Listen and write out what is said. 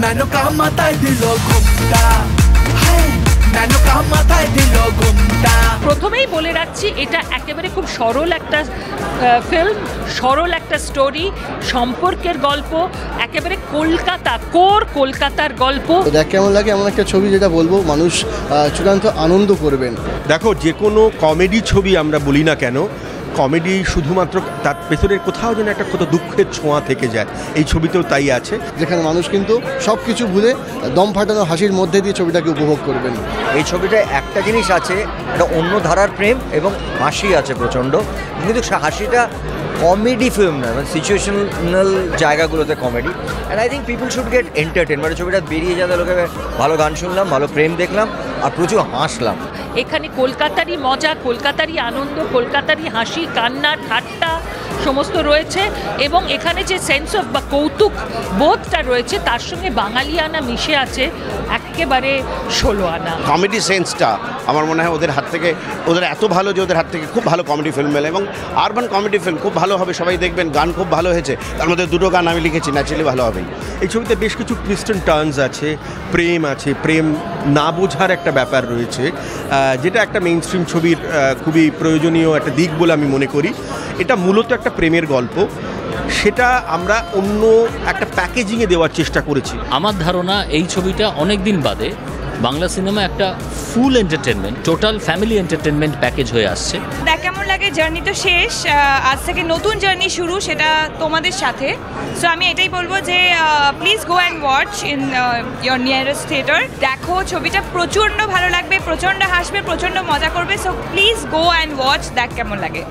মেনকা মাথায় দিল ঘুমটা, মেনকা মাথায় দিল ঘুমটা। প্রথমেই বলে রাখছি এটা একেবারে খুব সরল একটা ফিল্ম, সরল একটা স্টোরি, সম্পর্কের গল্প, একেবারে কলকাতা, কলকাতার গল্প। দেখ কেমন লাগে এমন একটা ছবি যেটা বলবো মানুষ চূড়ান্ত আনন্দ করবেন। দেখো, যে কোনো কমেডি ছবি আমরা বলি না কেন, কমেডি শুধুমাত্র তার পেছনের কোথাও যেন একটা কত দুঃখের ছোঁয়া থেকে যায়, এই ছবিতেও তাই আছে, যেখানে মানুষ কিন্তু সব কিছু ভুলে দম ফাটানো হাসির মধ্যে দিয়ে ছবিটাকে উপভোগ করবেন। এই ছবিটায় একটা জিনিস আছে, একটা অন্য ধারার প্রেম এবং হাসি আছে প্রচণ্ড, কিন্তু হাসিটা কমেডি ফিল্ম না, মানে সিচুয়েশনাল জায়গাগুলোতে comedy. And I think people should get entertain, মানে ছবিটা বেরিয়ে যাতে লোকে ভালো গান শুনলাম, ভালো প্রেম দেখলাম আর প্রচুর হাসলাম। এখানে কলকাতারই মজা, কলকাতারই আনন্দ, কলকাতারই হাসি, কান্না, ঠাট্টা সমস্ত রয়েছে, এবং এখানে যে সেন্স অফ বা কৌতুক বোধটা রয়েছে তার সঙ্গে বাঙালিয়ানা মিশে আছে একেবারে 16 আনা। কমেডি সেন্সটা আমার মনে হয় ওদের হাত থেকে, ওদের এত ভালো যে ওদের হাত থেকে খুব ভালো কমেডি ফিল্ম মেলে, এবং আরবান কমেডি ফিল্ম খুব ভালো হবে, সবাই দেখবেন। গান খুব ভালো হয়েছে, তার মধ্যে 2টো গান আমি লিখেছি, ন্যাচারালি ভালো হবেই। এই ছবিতে বেশ কিছু টুইস্ট অ্যান্ড টার্নস আছে, প্রেম আছে, প্রেম না বোঝার একটা ব্যাপার রয়েছে, যেটা একটা মেইন স্ট্রিম ছবির খুবই প্রয়োজনীয় একটা দিক বলে আমি মনে করি। এটা মূলত একটা প্রেমের গল্প, সেটা আমরা অন্য একটা প্যাকেজিংয়ে দেওয়ার চেষ্টা করেছি। আমার ধারণা এই ছবিটা অনেক দিন বাদে বাংলা সিনেমা একটা full entertainment, total family entertainment package হয়ে আসছে। দেখ কেমন লাগে, জার্নি তো শেষ, আজ থেকে নতুন জার্নি শুরু, সেটা তোমাদের সাথে। সো আমি এটাই বলবো যে please go and watch in your nearest theatre. দেখো, ছবিটা প্রচণ্ড ভালো লাগবে, প্রচণ্ড হাসবে, প্রচণ্ড মজা করবে। So please go and watch দেখ কেমন লাগে।